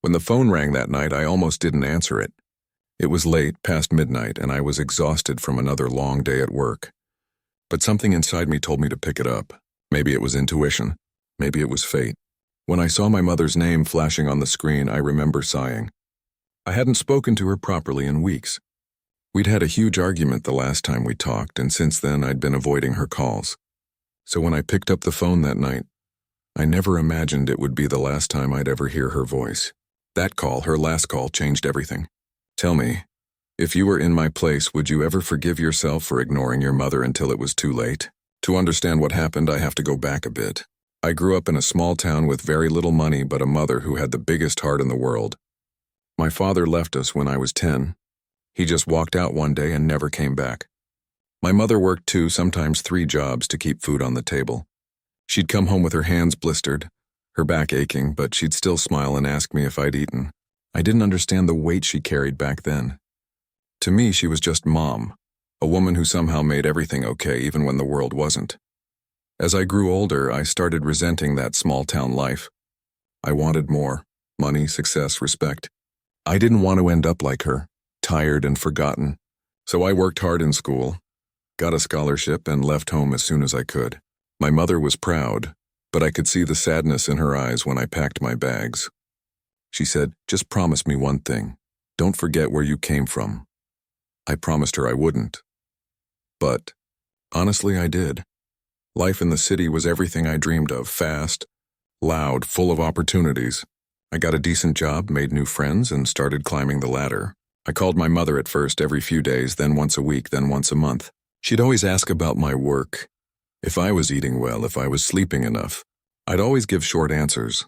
When the phone rang that night, I almost didn't answer it. It was late, past midnight, and I was exhausted from another long day at work. But something inside me told me to pick it up. Maybe it was intuition. Maybe it was fate. When I saw my mother's name flashing on the screen, I remember sighing. I hadn't spoken to her properly in weeks. We'd had a huge argument the last time we talked, and since then I'd been avoiding her calls. So when I picked up the phone that night, I never imagined it would be the last time I'd ever hear her voice. That call, her last call, changed everything. Tell me, if you were in my place, would you ever forgive yourself for ignoring your mother until it was too late? To understand what happened, I have to go back a bit. I grew up in a small town with very little money but a mother who had the biggest heart in the world. My father left us when I was 10. He just walked out one day and never came back. My mother worked 2, sometimes 3 jobs to keep food on the table. She'd come home with her hands blistered, her back aching, but she'd still smile and ask me if I'd eaten. I didn't understand the weight she carried back then. To me, she was just Mom, a woman who somehow made everything okay even when the world wasn't. As I grew older, I started resenting that small-town life. I wanted more: money, success, respect. I didn't want to end up like her, tired and forgotten. So I worked hard in school, got a scholarship, and left home as soon as I could. My mother was proud, but I could see the sadness in her eyes when I packed my bags. She said, "Just promise me one thing. Don't forget where you came from." I promised her I wouldn't. But honestly, I did. Life in the city was everything I dreamed of: fast, loud, full of opportunities. I got a decent job, made new friends, and started climbing the ladder. I called my mother at first every few days, then once a week, then once a month. She'd always ask about my work, if I was eating well, if I was sleeping enough. I'd always give short answers.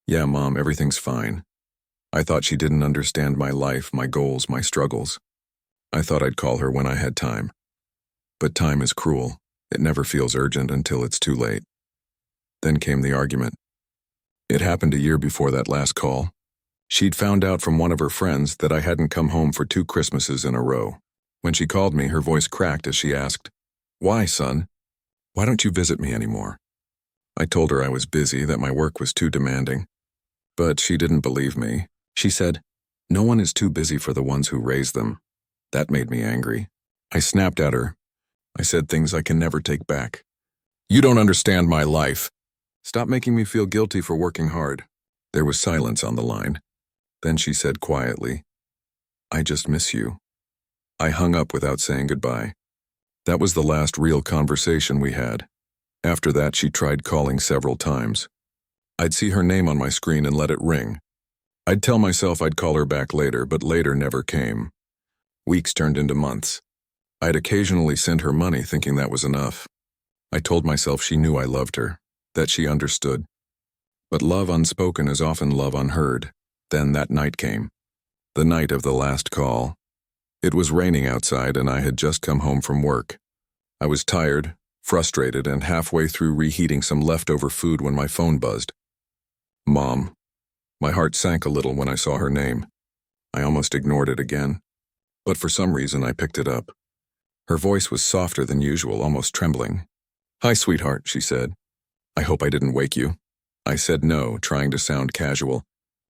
"Yeah, Mom, everything's fine." I thought she didn't understand my life, my goals, my struggles. I thought I'd call her when I had time. But time is cruel. It never feels urgent until it's too late. Then came the argument. It happened a year before that last call. She'd found out from one of her friends that I hadn't come home for 2 Christmases in a row. When she called me, her voice cracked as she asked, "Why, son? Why don't you visit me anymore?" I told her I was busy, that my work was too demanding. But she didn't believe me. She said, "No one is too busy for the ones who raise them." That made me angry. I snapped at her. I said things I can never take back. "You don't understand my life. Stop making me feel guilty for working hard." There was silence on the line. Then she said quietly, "I just miss you." I hung up without saying goodbye. That was the last real conversation we had. After that, she tried calling several times. I'd see her name on my screen and let it ring. I'd tell myself I'd call her back later, but later never came. Weeks turned into months. I'd occasionally send her money thinking that was enough. I told myself she knew I loved her, that she understood. But love unspoken is often love unheard. Then that night came. The night of the last call. It was raining outside and I had just come home from work. I was tired, frustrated, and halfway through reheating some leftover food when my phone buzzed. Mom. My heart sank a little when I saw her name. I almost ignored it again. But for some reason I picked it up. Her voice was softer than usual, almost trembling. "Hi, sweetheart," she said. "I hope I didn't wake you." I said no, trying to sound casual.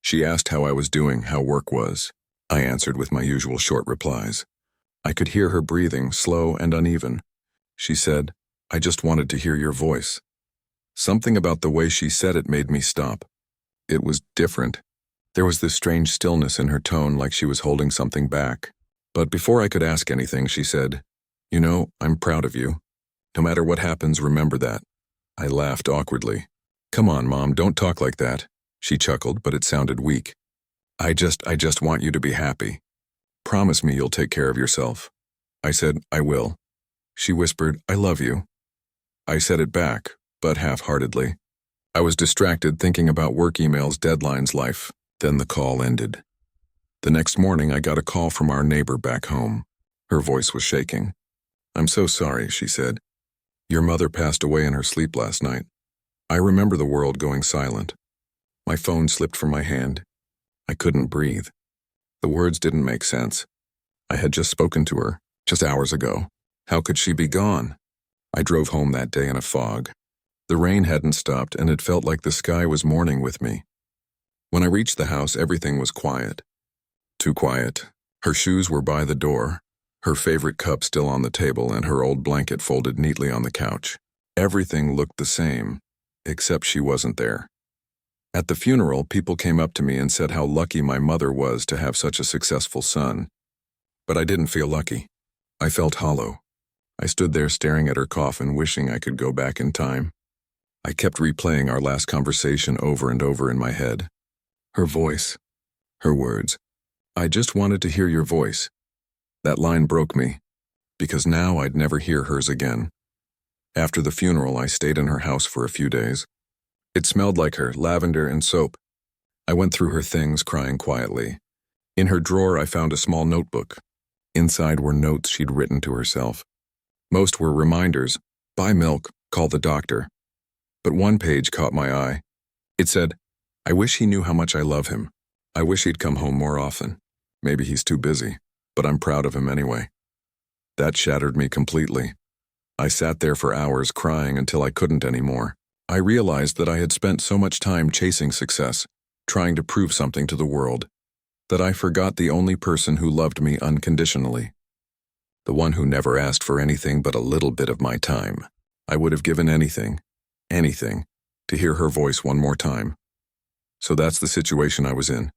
She asked how I was doing, how work was. I answered with my usual short replies. I could hear her breathing, slow and uneven. She said, "I just wanted to hear your voice." Something about the way she said it made me stop. It was different. There was this strange stillness in her tone, like she was holding something back. But before I could ask anything, she said, "You know, I'm proud of you. No matter what happens, remember that." I laughed awkwardly. "Come on, Mom, don't talk like that." She chuckled, but it sounded weak. I just want you to be happy. Promise me you'll take care of yourself." I said, "I will." She whispered, "I love you." I said it back, but half-heartedly. I was distracted thinking about work emails, deadlines, life. Then the call ended. The next morning, I got a call from our neighbor back home. Her voice was shaking. "I'm so sorry," she said. "Your mother passed away in her sleep last night." I remember the world going silent. My phone slipped from my hand. I couldn't breathe. The words didn't make sense. I had just spoken to her, just hours ago. How could she be gone? I drove home that day in a fog. The rain hadn't stopped, and it felt like the sky was mourning with me. When I reached the house, everything was quiet. Too quiet. Her shoes were by the door, her favorite cup still on the table, and her old blanket folded neatly on the couch. Everything looked the same, except she wasn't there. At the funeral, people came up to me and said how lucky my mother was to have such a successful son. But I didn't feel lucky. I felt hollow. I stood there staring at her coffin, wishing I could go back in time. I kept replaying our last conversation over and over in my head. Her voice. Her words. "I just wanted to hear your voice." That line broke me, because now I'd never hear hers again. After the funeral, I stayed in her house for a few days. It smelled like her, lavender and soap. I went through her things, crying quietly. In her drawer, I found a small notebook. Inside were notes she'd written to herself. Most were reminders: buy milk, call the doctor. But one page caught my eye. It said, "I wish he knew how much I love him. I wish he'd come home more often. Maybe he's too busy, but I'm proud of him anyway." That shattered me completely. I sat there for hours crying until I couldn't anymore. I realized that I had spent so much time chasing success, trying to prove something to the world, that I forgot the only person who loved me unconditionally. The one who never asked for anything but a little bit of my time. I would have given anything, to hear her voice one more time. So that's the situation I was in.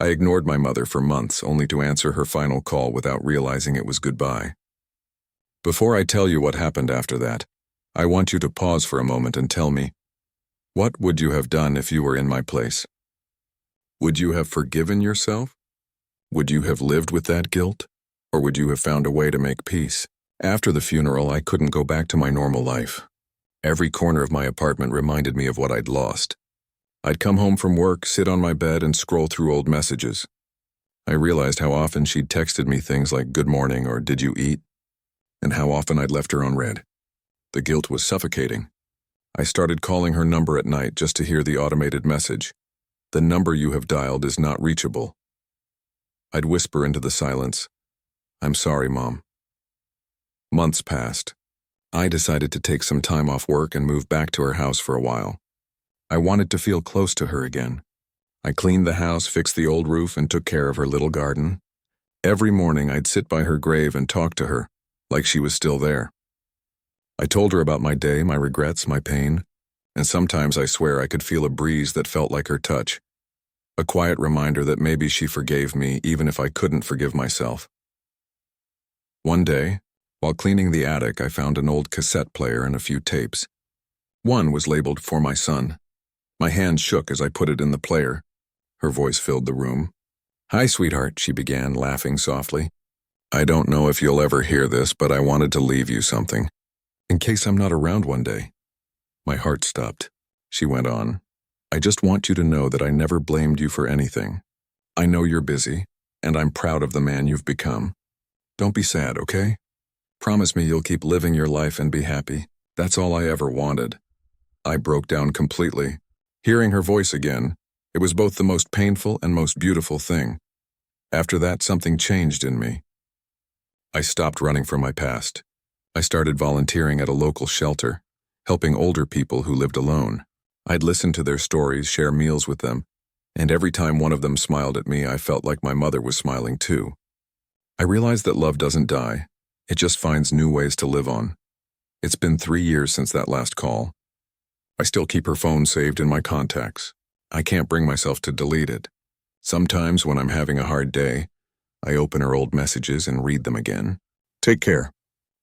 I ignored my mother for months, only to answer her final call without realizing it was goodbye. Before I tell you what happened after that, I want you to pause for a moment and tell me, what would you have done if you were in my place? Would you have forgiven yourself? Would you have lived with that guilt? Or would you have found a way to make peace? After the funeral, I couldn't go back to my normal life. Every corner of my apartment reminded me of what I'd lost. I'd come home from work, sit on my bed, and scroll through old messages. I realized how often she'd texted me things like "good morning" or "did you eat?" and how often I'd left her unread. The guilt was suffocating. I started calling her number at night just to hear the automated message: "The number you have dialed is not reachable." I'd whisper into the silence, "I'm sorry, Mom." Months passed. I decided to take some time off work and move back to her house for a while. I wanted to feel close to her again. I cleaned the house, fixed the old roof, and took care of her little garden. Every morning I'd sit by her grave and talk to her, like she was still there. I told her about my day, my regrets, my pain, and sometimes I swear I could feel a breeze that felt like her touch. A quiet reminder that maybe she forgave me even if I couldn't forgive myself. One day, while cleaning the attic, I found an old cassette player and a few tapes. One was labeled "For My Son." My hand shook as I put it in the player. Her voice filled the room. "Hi, sweetheart," she began, laughing softly. "I don't know if you'll ever hear this, but I wanted to leave you something, in case I'm not around one day." My heart stopped. She went on, "I just want you to know that I never blamed you for anything. I know you're busy, and I'm proud of the man you've become. Don't be sad, okay? Promise me you'll keep living your life and be happy. That's all I ever wanted." I broke down completely. Hearing her voice again, it was both the most painful and most beautiful thing. After that, something changed in me. I stopped running from my past. I started volunteering at a local shelter, helping older people who lived alone. I'd listen to their stories, share meals with them, and every time one of them smiled at me, I felt like my mother was smiling too. I realized that love doesn't die. It just finds new ways to live on. It's been 3 years since that last call. I still keep her phone saved in my contacts. I can't bring myself to delete it. Sometimes when I'm having a hard day, I open her old messages and read them again. "Take care,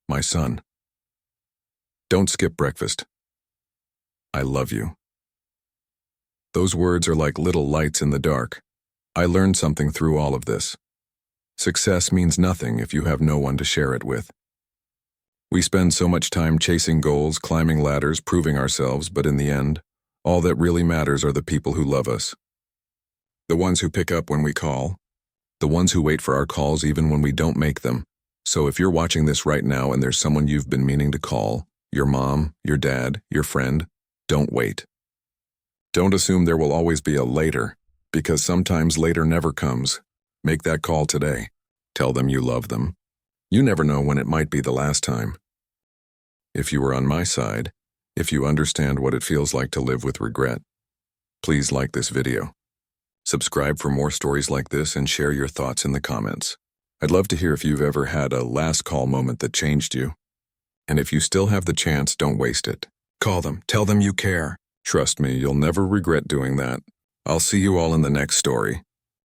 my son. Don't skip breakfast. I love you." Those words are like little lights in the dark. I learned something through all of this. Success means nothing if you have no one to share it with. We spend so much time chasing goals, climbing ladders, proving ourselves, but in the end, all that really matters are the people who love us. The ones who pick up when we call. The ones who wait for our calls even when we don't make them. So if you're watching this right now and there's someone you've been meaning to call, your mom, your dad, your friend, don't wait. Don't assume there will always be a later, because sometimes later never comes. Make that call today. Tell them you love them. You never know when it might be the last time. If you were on my side, if you understand what it feels like to live with regret, please like this video. Subscribe for more stories like this and share your thoughts in the comments. I'd love to hear if you've ever had a last call moment that changed you. And if you still have the chance, don't waste it. Call them, tell them you care. Trust me, you'll never regret doing that. I'll see you all in the next story.